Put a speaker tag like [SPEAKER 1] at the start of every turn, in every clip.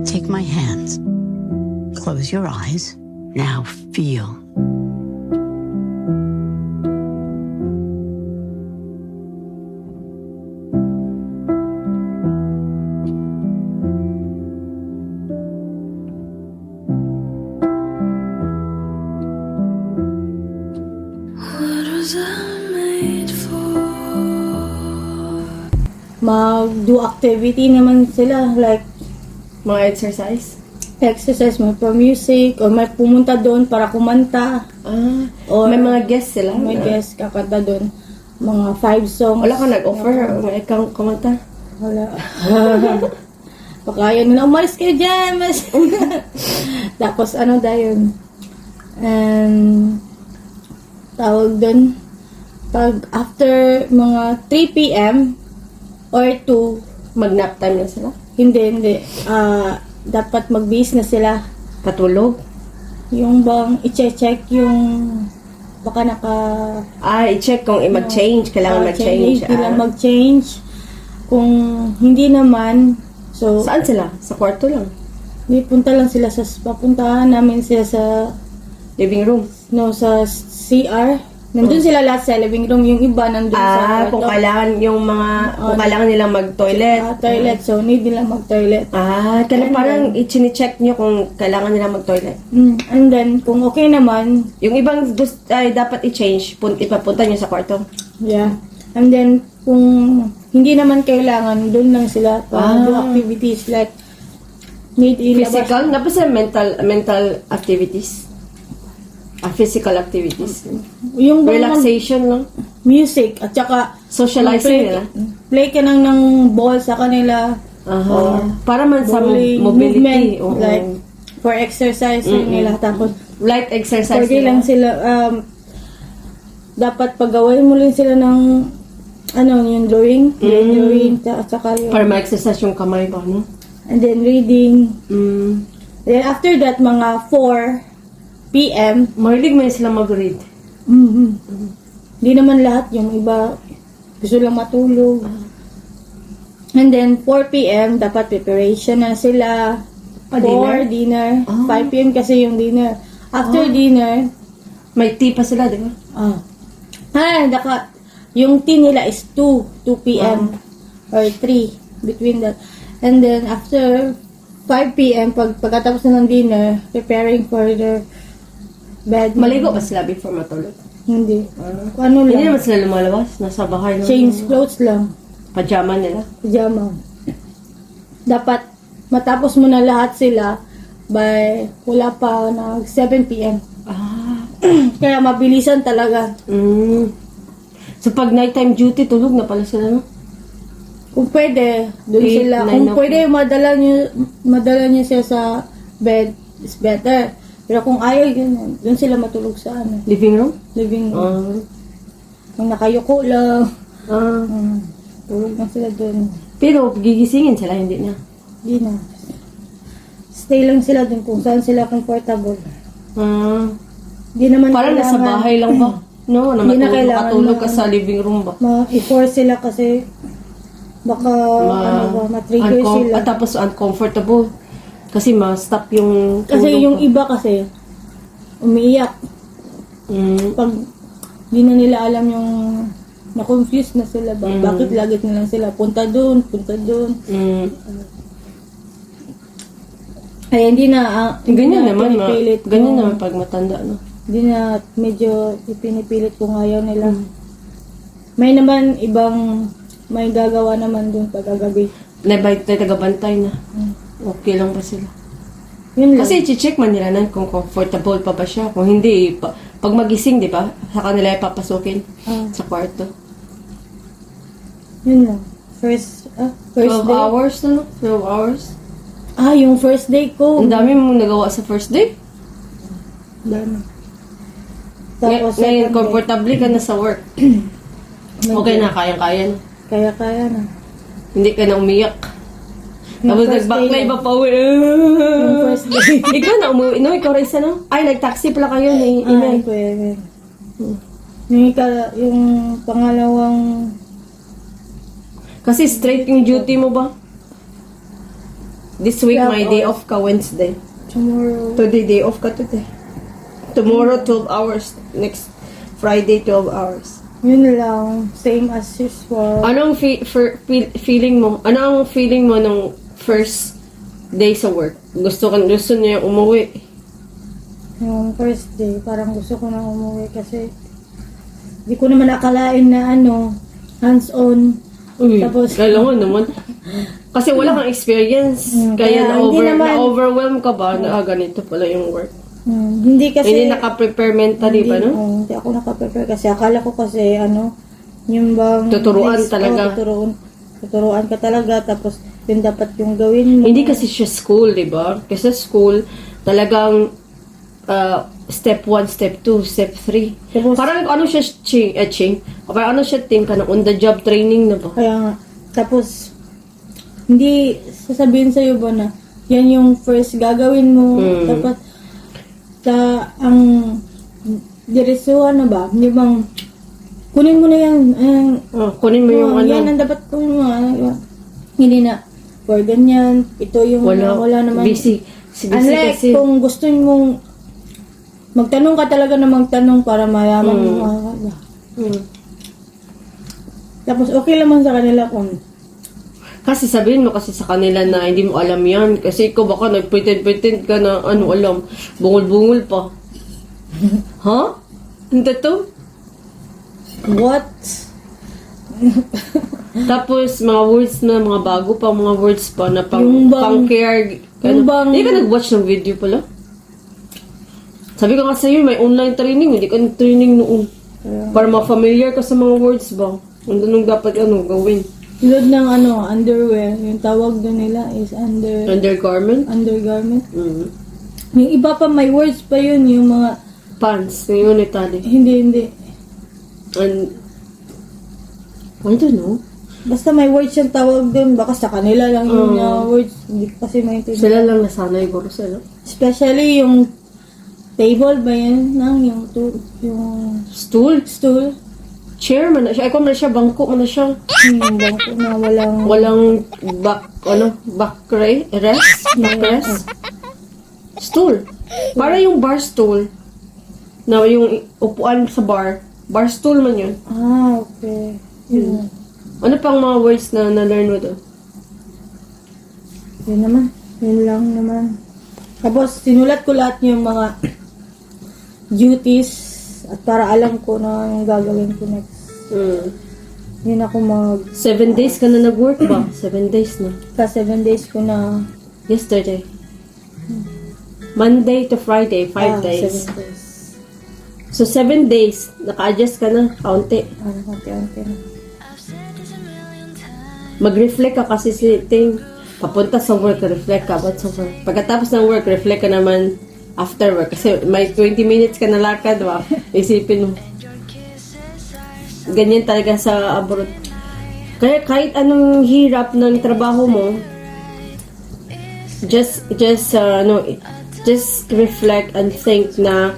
[SPEAKER 1] Take my hands. Close your eyes. Now feel.
[SPEAKER 2] Mag-do activity naman sila, like
[SPEAKER 3] Mga exercise?
[SPEAKER 2] exercise, may pa-music, or may pumunta doon para kumanta, or
[SPEAKER 3] May mga guests sila?
[SPEAKER 2] may guest kakanta doon. Mga 5 songs.
[SPEAKER 3] Wala ka nag-offer? May ikang kumanta?
[SPEAKER 2] Wala. Baka yun na, umalis kayo dyan. Tapos ano dahil and tawag doon, pag after mga 3 p.m. or 2,
[SPEAKER 3] Mag-nap time na sila?
[SPEAKER 2] hindi. Dapat mag-business sila.
[SPEAKER 3] Patulog?
[SPEAKER 2] Yung bang i-check yung baka
[SPEAKER 3] I-check kung mag-change. Kailangan mag-change.
[SPEAKER 2] Kailangan mag-change. Kung hindi naman, so
[SPEAKER 3] Saan sila? Sa kwarto lang?
[SPEAKER 2] may punta lang sila papuntahan namin sila sa
[SPEAKER 3] Living room?
[SPEAKER 2] sa CR. Nandun sila lahat sa living room, yung iba nandun sa kwarto.
[SPEAKER 3] Kung kailangan yung mga, kung kailangan nilang mag-toilet.
[SPEAKER 2] Toilet, so need nila mag-toilet.
[SPEAKER 3] Kaya parang i-check nyo kung kailangan nilang mag-toilet.
[SPEAKER 2] And then, kung okay naman,
[SPEAKER 3] Yung ibang ay dapat i-change, ipapunta nyo sa kwarto.
[SPEAKER 2] yeah. And then, kung hindi naman kailangan, doon lang sila para do activities like need ilabas.
[SPEAKER 3] Physical? Napos mental activities? Physical activities.
[SPEAKER 2] Yung bang
[SPEAKER 3] Relaxation lang?
[SPEAKER 2] music at saka
[SPEAKER 3] Socializing nila?
[SPEAKER 2] play ka ng ball sa kanila.
[SPEAKER 3] Para man sa
[SPEAKER 2] Bowling,
[SPEAKER 3] mobility.
[SPEAKER 2] movement, like for exercise nila. Tapos
[SPEAKER 3] Light exercise
[SPEAKER 2] pwede
[SPEAKER 3] nila.
[SPEAKER 2] lang sila dapat paggawain mo lang sila ng yung drawing, at saka yung,
[SPEAKER 3] Para ma-exercise yung kamay ba, no?
[SPEAKER 2] and then reading.
[SPEAKER 3] Mm.
[SPEAKER 2] Then after that, mga 4 p.m.
[SPEAKER 3] Mahilig may sila mag-read.
[SPEAKER 2] Hindi naman lahat, yung iba gusto lang matulog. And then 4 p.m. dapat preparation na sila for dinner. 5 p.m. kasi yung dinner. After dinner,
[SPEAKER 3] May tea pa sila, di ba?
[SPEAKER 2] yung tea nila is 2 p.m. or 3 between that. And then after 5 p.m. pagkatapos na ng dinner, preparing for their bed.
[SPEAKER 3] Maligo ba sila before matulog?
[SPEAKER 2] Hindi. Ano
[SPEAKER 3] Hindi naman
[SPEAKER 2] lang?
[SPEAKER 3] sila lumalabas. Nasa bahay lang.
[SPEAKER 2] Change clothes lang.
[SPEAKER 3] Pajama nila.
[SPEAKER 2] Pajama. Dapat matapos mo na lahat sila by wala pa nag 7 p.m. Kaya mabilisan talaga.
[SPEAKER 3] So pag nighttime duty, tulog na pala sila, no?
[SPEAKER 2] Kung pwede, doon
[SPEAKER 3] 8,
[SPEAKER 2] sila.
[SPEAKER 3] 9
[SPEAKER 2] Kung
[SPEAKER 3] o'clock.
[SPEAKER 2] pwede, madala niyo siya sa bed, is better. Pero kung ayaw, yun, doon sila matulog sa
[SPEAKER 3] Living room?
[SPEAKER 2] living room. Kung nakayuko lang, tulog na sila doon.
[SPEAKER 3] Pero gigisingin sila, hindi na.
[SPEAKER 2] Hindi na. Stay lang sila doon kung saan sila comfortable. Hindi naman
[SPEAKER 3] Parang nasa bahay lang ba? No, na
[SPEAKER 2] Hindi na kailangan
[SPEAKER 3] matulog ka sa living room ba?
[SPEAKER 2] i-force sila kasi baka ma-trigger sila.
[SPEAKER 3] Tapos uncomfortable. Kasi ma-stop yung
[SPEAKER 2] Kasi
[SPEAKER 3] tulog
[SPEAKER 2] yung
[SPEAKER 3] ka.
[SPEAKER 2] iba kasi umiiyak. Pag di na nila alam yung na-confuse na sila ba? Bakit lagi na lang sila punta doon. Ay hindi na
[SPEAKER 3] Ganyan naman,
[SPEAKER 2] pinipilit
[SPEAKER 3] ganyan
[SPEAKER 2] kung-
[SPEAKER 3] naman pag matanda, no?
[SPEAKER 2] Hindi na medyo ipinipilit kung ayaw nila. May naman ibang may gagawa naman doon pagkagabi.
[SPEAKER 3] Taga-bantay na. Okay lang ba sila?
[SPEAKER 2] Yun lang.
[SPEAKER 3] Kasi i-check man nila nan kung comfortable pa ba siya. Kung hindi, pag magising, di ba? Sa kanila ipapasukin sa kwarto.
[SPEAKER 2] Yun lang. First
[SPEAKER 3] 12
[SPEAKER 2] day.
[SPEAKER 3] hours na, no? 12 hours.
[SPEAKER 2] Yung first day ko.
[SPEAKER 3] Ang dami mong nagawa sa first day.
[SPEAKER 2] Dami.
[SPEAKER 3] Ngayon,
[SPEAKER 2] second day,
[SPEAKER 3] comfortably ka na sa work. Okay na, kayang-kaya na.
[SPEAKER 2] Kaya na.
[SPEAKER 3] Hindi ka na umiyak. Tapos
[SPEAKER 2] first
[SPEAKER 3] nag-back
[SPEAKER 2] day
[SPEAKER 3] na
[SPEAKER 2] lang.
[SPEAKER 3] iba pa uwi.
[SPEAKER 2] Yung first day.
[SPEAKER 3] Ikaw na umuwi. No, ikaw rin no? Ay, nag-taxi pala kayo ni Inay.
[SPEAKER 2] Pwede. Yung pangalawang
[SPEAKER 3] Kasi straight yung duty mo ba? This week,
[SPEAKER 2] Yeah,
[SPEAKER 3] may day off ka Wednesday.
[SPEAKER 2] Tomorrow.
[SPEAKER 3] Today, day off ka today. Tomorrow, 12 hours. Next Friday, 12 hours.
[SPEAKER 2] Yun lang. Same as usual.
[SPEAKER 3] Anong feeling mo? Ano ang feeling mo nung first day sa work? Gusto niya umuwi?
[SPEAKER 2] Yung first day, parang gusto ko na umuwi kasi di ko naman akalain na hands-on. Tapos,
[SPEAKER 3] Kailangan naman. Kasi wala kang experience. Kaya
[SPEAKER 2] kaya hindi naman-
[SPEAKER 3] na-overwhelm ka ba na ganito pala yung work?
[SPEAKER 2] Hindi kasi...
[SPEAKER 3] Hindi naka-prepare mentally ba, no?
[SPEAKER 2] Hindi ako naka-prepare kasi akala ko kasi yung bang...
[SPEAKER 3] Tuturuan talaga.
[SPEAKER 2] Tuturuan ka talaga tapos yun dapat yung gawin mo.
[SPEAKER 3] Hindi kasi siya school, di ba? Kasi school, talagang step 1, step 2, step 3.
[SPEAKER 2] Tapos-
[SPEAKER 3] Parang ano siya, Ching? Parang ano siya, Ting, ka na on-the-job training na ba?
[SPEAKER 2] Kaya nga. Tapos, hindi sasabihin sa'yo ba na yan yung first gagawin mo. Dapat ang diretsuhan na ba? Hindi bang kunin mo na yan.
[SPEAKER 3] Kunin mo yung ano.
[SPEAKER 2] Yan ang dapat kunin mo. Hindi na for ganyan. Ito yung wala naman.
[SPEAKER 3] Busy. Busy
[SPEAKER 2] Unlike
[SPEAKER 3] kasi.
[SPEAKER 2] kung gusto mong magtanong ka talaga na magtanong para mayaman mo. Tapos okay naman sa kanila kung
[SPEAKER 3] Kasi sabihin mo kasi sa kanila na hindi mo alam yan. Kasi ikaw baka nag-pretend ka na ano alam. Bungol-bungol pa. Ha? Hindi to?
[SPEAKER 2] what?
[SPEAKER 3] Tapos mga words na, mga bago pa, mga words pa na
[SPEAKER 2] Yung bang-
[SPEAKER 3] pang-care.
[SPEAKER 2] yung bang-
[SPEAKER 3] Hindi ka nag-watch ng video pala? Sabi ko nga sa'yo, may online training. Hindi ka nag-training noon. Para ma-familiar ka sa mga words ba? Ano nung dapat gawin?
[SPEAKER 2] Tulad ng underwear. Yung tawag doon nila is
[SPEAKER 3] Undergarment?
[SPEAKER 2] undergarment.
[SPEAKER 3] Mm.
[SPEAKER 2] Yung iba pa may words pa yun. Yung mga
[SPEAKER 3] Pants. Yung unitary.
[SPEAKER 2] hindi.
[SPEAKER 3] And, I don't know.
[SPEAKER 2] Basta may words yung tawag doon. Baka sa kanila lang yung words. Hindi ko kasi maintindihan.
[SPEAKER 3] Sila lang nasanay ko sila.
[SPEAKER 2] Especially yung table ba yan? Yung
[SPEAKER 3] Stool?
[SPEAKER 2] stool.
[SPEAKER 3] Chair man na siya. Ay, kung man na siya, bangko man na siya.
[SPEAKER 2] Yung bangko na walang...
[SPEAKER 3] Walang backrest? Stool. Para yung bar stool. Na yung upuan sa bar. Bar stool man yun.
[SPEAKER 2] Okay. Yun.
[SPEAKER 3] Ano pang mga words na na-learn mo doon?
[SPEAKER 2] Yun naman. Yun lang naman. Tapos, sinulat ko lahat yung mga duties at para alam ko na yung gagawin ko next. Yun ako
[SPEAKER 3] 7 days ka na nag-work ba? 7 days na.
[SPEAKER 2] 7 days ko na...
[SPEAKER 3] Yesterday. Monday to Friday, 5 days.
[SPEAKER 2] 7 days.
[SPEAKER 3] So, 7 days, naka-adjust ka na, kaunti.
[SPEAKER 2] Konti-konti na.
[SPEAKER 3] Mag-reflect ka kasi ting papunta sa work, reflect ka about sa work. Pagkatapos ng work, reflect ka naman after work. Kasi may 20 minutes ka na lakad, ba? Isipin mo. Ganyan talaga sa abroad. Kaya kahit anong hirap ng trabaho mo, just reflect and think na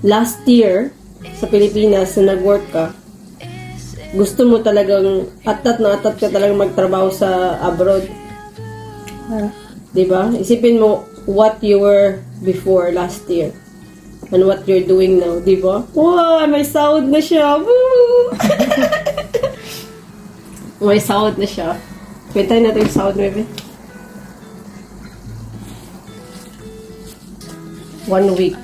[SPEAKER 3] last year sa Pilipinas na nag-work ka, gusto mo talagang atat ka talagang magtrabaho sa abroad. Diba? Isipin mo what you were before last year and what you're doing now, diba? Wow, may sound na siya. Woo! May sound na siya. Kwentay natin yung sound, baby. 1 week.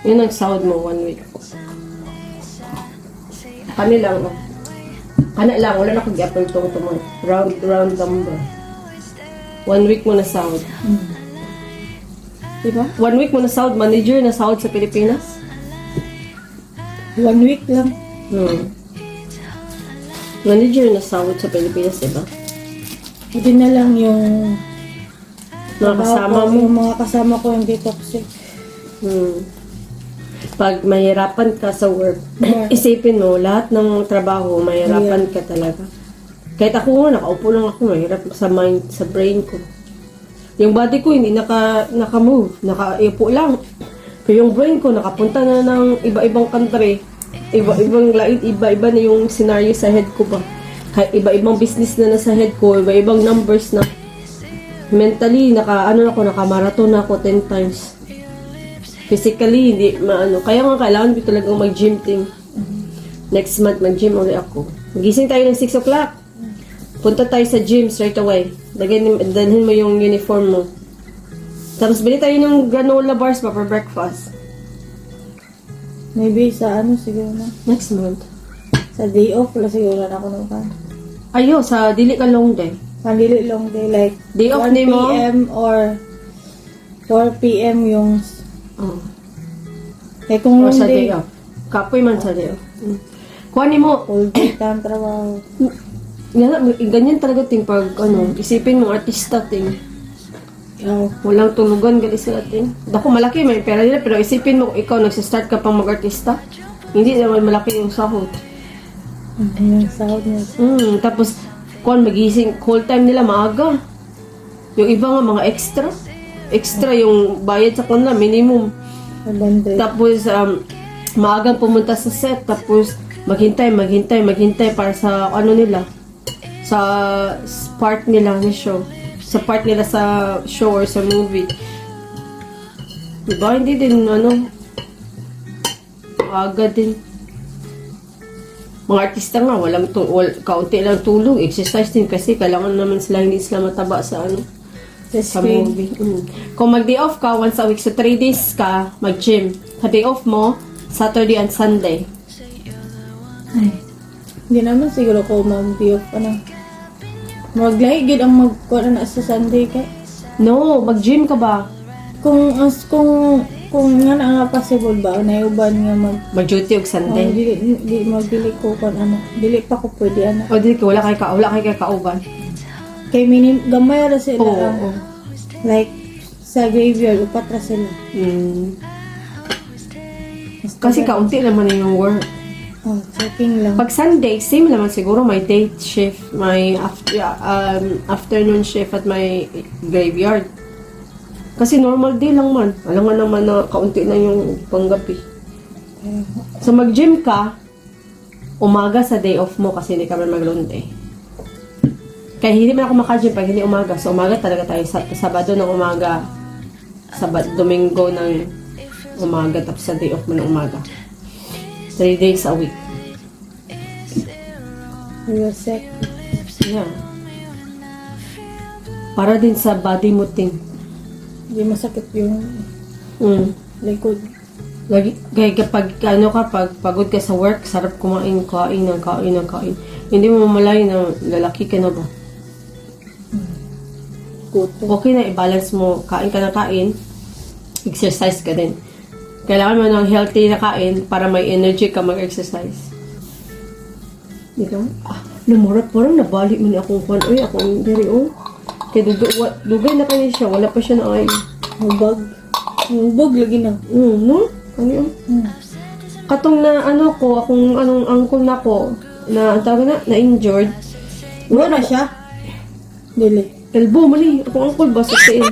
[SPEAKER 3] Yun ang sound mo, 1 week. Kani lang, no? Kana lang, wala na kong apple tong tumang. Round number. 1 week mo na sound. Diba? 1 week mo na sound, manager na sound sa Pilipinas.
[SPEAKER 2] 1 week lang.
[SPEAKER 3] Manager na sound sa Pilipinas, diba?
[SPEAKER 2] Hindi na lang yung
[SPEAKER 3] Mga kasama mo.
[SPEAKER 2] Yung mga kasama ko hindi toxic.
[SPEAKER 3] Pag mahirapan ka sa work, isipin mo, lahat ng trabaho, mahirapan ka talaga. Kahit ako nga, nakaupo lang ako, mahirap sa mind, sa brain ko. Yung body ko, hindi naka-move, nakaipo lang. Pero yung brain ko, nakapunta na ng iba-ibang country. Iba-ibang lain, iba-iba na yung scenario sa head ko ba. Iba-ibang business na nasa head ko, iba-ibang numbers na. Mentally, naka-marathon na ako 10 times. Physically, hindi maano. Kaya nga kailangan ko talagang mag-gym ting. Next month, mag-gym ulit ako. Magising tayo ng 6 o'clock. Punta tayo sa gym straight away. Dalhin mo yung uniform mo. Tapos bili tayo ng granola bars pa for breakfast.
[SPEAKER 2] Maybe sa ano siguro na.
[SPEAKER 3] Next month.
[SPEAKER 2] Sa day off, wala siguro na ako nung kan.
[SPEAKER 3] Ayo, sa dili ka long day.
[SPEAKER 2] Malili long day, like
[SPEAKER 3] Day off
[SPEAKER 2] 1
[SPEAKER 3] ni mo?
[SPEAKER 2] p.m. or 4 p.m. yung
[SPEAKER 3] Oh.
[SPEAKER 2] like kung
[SPEAKER 3] Or
[SPEAKER 2] long
[SPEAKER 3] sa
[SPEAKER 2] day,
[SPEAKER 3] day off. Kapoy man sa day off. Kuha ni mo.
[SPEAKER 2] all day time trabaho.
[SPEAKER 3] Ganyan talaga ting pag isipin mo artista ting.
[SPEAKER 2] Oh,
[SPEAKER 3] Walang tulugan gali sila ting. Dako malaki may pera nila pero isipin mo kung ikaw nagsa-start ka pang mag-artista. Hindi naman malaki yung sahod.
[SPEAKER 2] yung sahod niya.
[SPEAKER 3] Tapos kung magising whole time nila maaga. Yung iba nga mga extra. Extra yung bayad sa kanila minimum.
[SPEAKER 2] 100.
[SPEAKER 3] Tapos maagang pumunta sa set tapos maghintay para sa ano nila sa part nila ng show. Sa part nila sa show or sa movie. Diba? Hindi din, aga din. Mga artista nga, kaunti lang tulong. Exercise din kasi kailangan naman sila, hindi sila mataba sa sa movie. Kung mag-day off ka, once a week, so 3 days ka, mag-gym. Sa day off mo, Saturday and Sunday.
[SPEAKER 2] Hindi naman siguro ko mag-day off Maglahi gid ang magkuha na sa Sunday kay.
[SPEAKER 3] No, mag-gym ka ba?
[SPEAKER 2] Kung nga na nga possible ba na uban nga
[SPEAKER 3] Mag-duty og Sunday.
[SPEAKER 2] di magbili ko kon dili pa ko pwede
[SPEAKER 3] O di ka, wala kay kauban.
[SPEAKER 2] kay gamay ra sila
[SPEAKER 3] Oo.
[SPEAKER 2] like sa graveyard upat ra sila.
[SPEAKER 3] Kasi kaunti naman na yung work.
[SPEAKER 2] Checking lang.
[SPEAKER 3] Pag Sunday, same naman siguro may day shift, may afternoon shift at may graveyard. Kasi normal day lang man. Alam nga naman na kaunti na yung panggabi. So mag-gym ka, umaga sa day off mo kasi hindi ka man mag-long day. Kaya hindi man ako maka-gym pag hindi umaga. So umaga talaga tayo. Sabado ng umaga. Domingo ng umaga. Tapos sa day off mo ng umaga. 3 days a week.
[SPEAKER 2] Real sick.
[SPEAKER 3] Yeah. Para din sa body mo ting.
[SPEAKER 2] Hindi masakit yung likod.
[SPEAKER 3] Lagi, kaya kapag pag pagod ka sa work, sarap kain. Hindi mo mamalay na lalaki ka na ba?
[SPEAKER 2] Kuto.
[SPEAKER 3] Okay na, i-balance mo. Kain ka na kain. Exercise ka din. Kailangan mo ng healthy na kain para may energy ka mag-exercise. Di ba? Namurap, parang nabalik mo ni akong kwan. Uy, akong diri, Kaya dugay na kanya siya. Wala pa siya na ay.
[SPEAKER 2] Hubog lagi na.
[SPEAKER 3] No? Ano Katong na akong uncle na ko, na, ang tawag na injured.
[SPEAKER 2] Wala na siya? Dili.
[SPEAKER 3] Elbow, mali. Akong uncle ba sa tiin?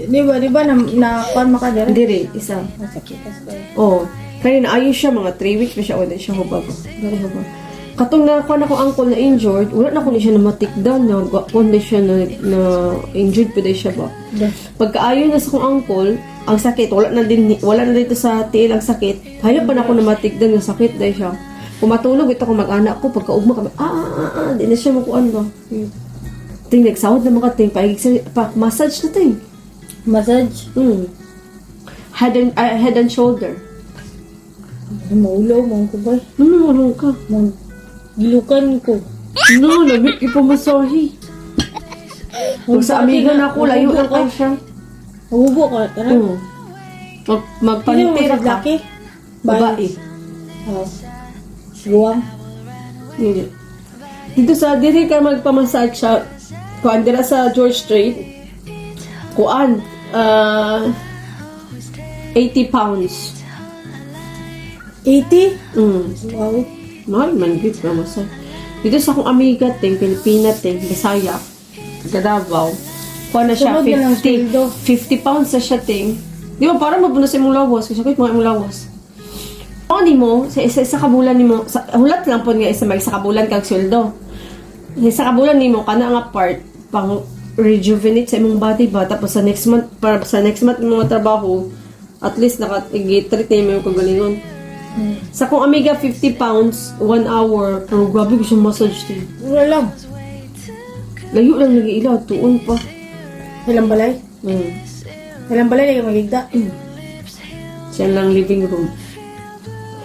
[SPEAKER 2] Di ba na kwan makadara?
[SPEAKER 3] Diri, isa.
[SPEAKER 2] Masakit kasi.
[SPEAKER 3] Kaya naayos siya, mga 3 weeks pa siya, wala siya hubab. Very hubab. Katong na ako uncle na injured, wala na ko ni siya na matikdan, na condition na injured pa din siya ba. Pagkaayon na sa kong uncle, ang sakit, wala na dito sa tiil ang sakit, hayop pa na ako na matikdan ng sakit dahil siya. Kung matulog, ito kung mag-anak ko, pagkaugma kami, di na siya makuan ba. Ting, nagsahod na mga ting, massage na ting.
[SPEAKER 2] Massage?
[SPEAKER 3] Head and shoulder.
[SPEAKER 2] Maulaw, mong ko ba?
[SPEAKER 3] Ano ka?
[SPEAKER 2] Gilukan ko.
[SPEAKER 3] No, labit ipamasahe. Kung sa amiga na ako, layo lang kayo siya.
[SPEAKER 2] Mabubo ka, tara.
[SPEAKER 3] Magpantira ka.
[SPEAKER 2] Laki?
[SPEAKER 3] Babae.
[SPEAKER 2] Guwang?
[SPEAKER 3] Hindi. Dito sa, dito ka magpamassage siya. Kuan, dira sa George Street. Kuan, 80 pounds.
[SPEAKER 2] 80? Wow.
[SPEAKER 3] Mahal man, good pa massage. Dito sa akong amiga, Pilipina, Bisaya, Davao. Kuha na siya,
[SPEAKER 2] Sunod na lang
[SPEAKER 3] 50 pounds na siya, Di ba, parang mabunas yung lawas. Kasi sakit mga yung lawas. taon nimo sa isa ka bulan nimo hulat lang po nga isa mag isa ka bulan kag sweldo. Isa ka bulan nimo kana nga part pang rejuvenate sa imong body ba tapos sa next month para sa next month mo trabaho at least naka-treat na yung kagalingon. Sa kong amiga 50 pounds 1 hour pero grabe ko siya massage din.
[SPEAKER 2] Wala lang.
[SPEAKER 3] Layo lang lagi ila tuon pa.
[SPEAKER 2] Ilang balay? Ilang balay lagi magigda.
[SPEAKER 3] Siya lang living room.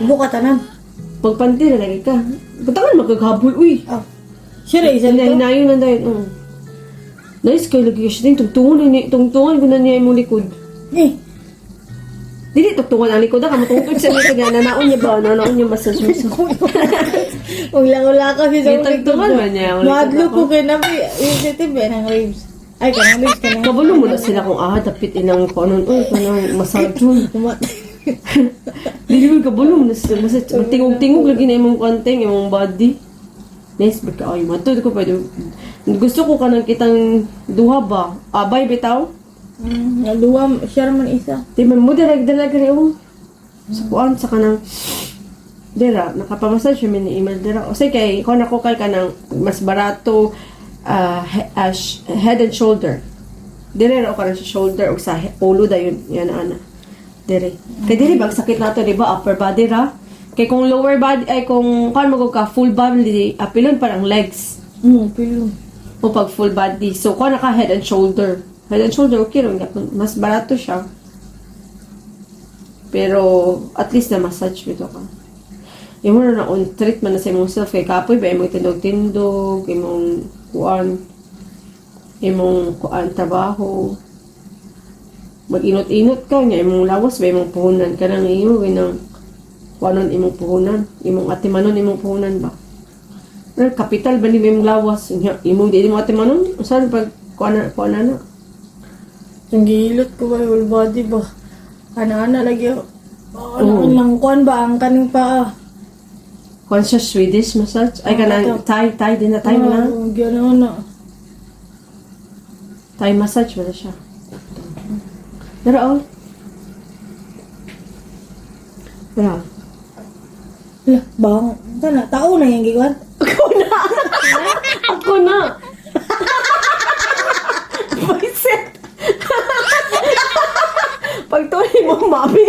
[SPEAKER 2] Buka tanan.
[SPEAKER 3] Pagpantira lagi ka. Batangan magkaghabol uy.
[SPEAKER 2] Oh. Siya rin, isa
[SPEAKER 3] Hindi,
[SPEAKER 2] to.
[SPEAKER 3] hinayon lang dahil. Nice kayo lagi siya din. Tungtungan ko na niya yung likod.
[SPEAKER 2] Eh,
[SPEAKER 3] Dili, tungtungan ang likod. Kamutungtog sa likod niya. Nanaon niya ba? Nanaon niya massage mo sa.
[SPEAKER 2] ula ka siya sa
[SPEAKER 3] Yung tagtungan ba niya?
[SPEAKER 2] Madlo ko kay nabi. Yung sitib eh, ng ribs. Ay, kanang ribs ka na.
[SPEAKER 3] Kabulo mo na sila kung dapit inang kanon. Kanang massage yun. Dili mo kabulo mo na sila. Tingog-tingog lagi na imong konting, imong body. Nice, baka ay matod ko pwede. Gusto ko kanang kitang duha ba? Abay bitaw?
[SPEAKER 2] Naluwa, siya naman isa.
[SPEAKER 3] Di man mo dalag-dalag rin oh. Sa kuan sa kanang dira, nakapamassage siya ni email dira. O sige, kay kung ako kay kanang mas barato head and shoulder. Dire ra ka sa shoulder o sa ulo da yun yan ana. Dire. Kay dire bag sakit nato di ba upper body ra. Kay kung lower body ay kung kan mo ka full body apilon parang legs.
[SPEAKER 2] Pilong.
[SPEAKER 3] O pag full body. So kung naka head and shoulder. Head and shoulder okay ron mas barato siya. Pero at least na massage bito ka. Yung mo na on treatment na sa imong self kay kapoy ba imong tindog-tindog, imong kuan trabaho. Mag-inot-inot ka nga imong lawas ba imong puhunan kanang iyo ganang kuanon imong puhunan, imong atimanon imong puhunan ba. Pero kapital ba ni imong lawas imong di mo atimanon usan pag kuan na.
[SPEAKER 2] Yung gilot ko ba, whole body ba? Ana-ana lagi ako. Lang kuan ba, ang kaning pa.
[SPEAKER 3] Kuan siya Swedish massage. Ay kanang Thai din na Thai mo na.
[SPEAKER 2] Gano'n na.
[SPEAKER 3] Thai massage wala siya. Pero oh. Pero
[SPEAKER 2] Lah, bang. Tana, tao na yung giwan.
[SPEAKER 3] ako na. Paiset. Pagtuloy mo, mami.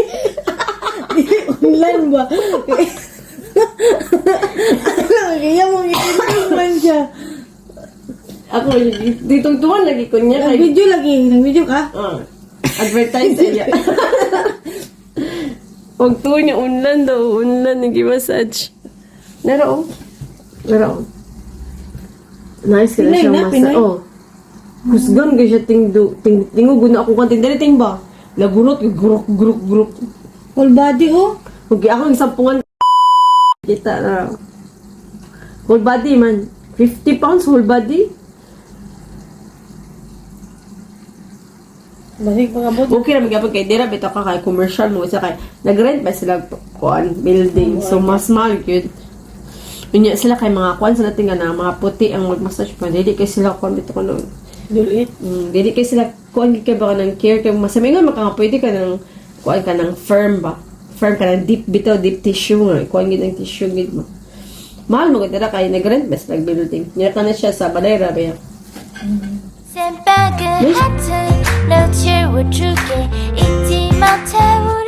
[SPEAKER 2] Online ba? Kaya mo giwan man siya.
[SPEAKER 3] Ako, ditong tuwan lagi ko niya.
[SPEAKER 2] Nag-video lagi. Nag-video ka?
[SPEAKER 3] Advertise niya. Pagtuloy niya, unlan daw. Unlan, nag-massage. Naro. Nice ka na
[SPEAKER 2] Pinay
[SPEAKER 3] siya
[SPEAKER 2] na,
[SPEAKER 3] massage.
[SPEAKER 2] Pinay.
[SPEAKER 3] Kusgan ka siya tingog na ako kantin. Dali ting ba? Lagurot, guruk.
[SPEAKER 2] Whole body oh.
[SPEAKER 3] Huwag ako yung sampungan. Kita na. Whole body man. 50 pounds whole body.
[SPEAKER 2] Basig pagabot.
[SPEAKER 3] Okay na magkapag kay Dira. Bito ka kay commercial mo. Isa kay nag-rent ba sila kuan building. So mas mahal yun. Yun sila kay mga kuan sa natin nga mga puti ang mag-massage pa. Hindi kay sila kuan bito ko noon.
[SPEAKER 2] Dulit.
[SPEAKER 3] Hindi kay sila kuan kay ba ka ng care. Kay masamingan maka pwede ka ng kuan ka ng firm ba. Firm ka ng deep bitaw, deep tissue nga. Kuan gid ng tissue gid mo. Mahal mo gid kay nag-rent ba sila building. Niya ka na siya sa Badayra ba yan.
[SPEAKER 4] 先半个 hat，留起我煮给一地茅台。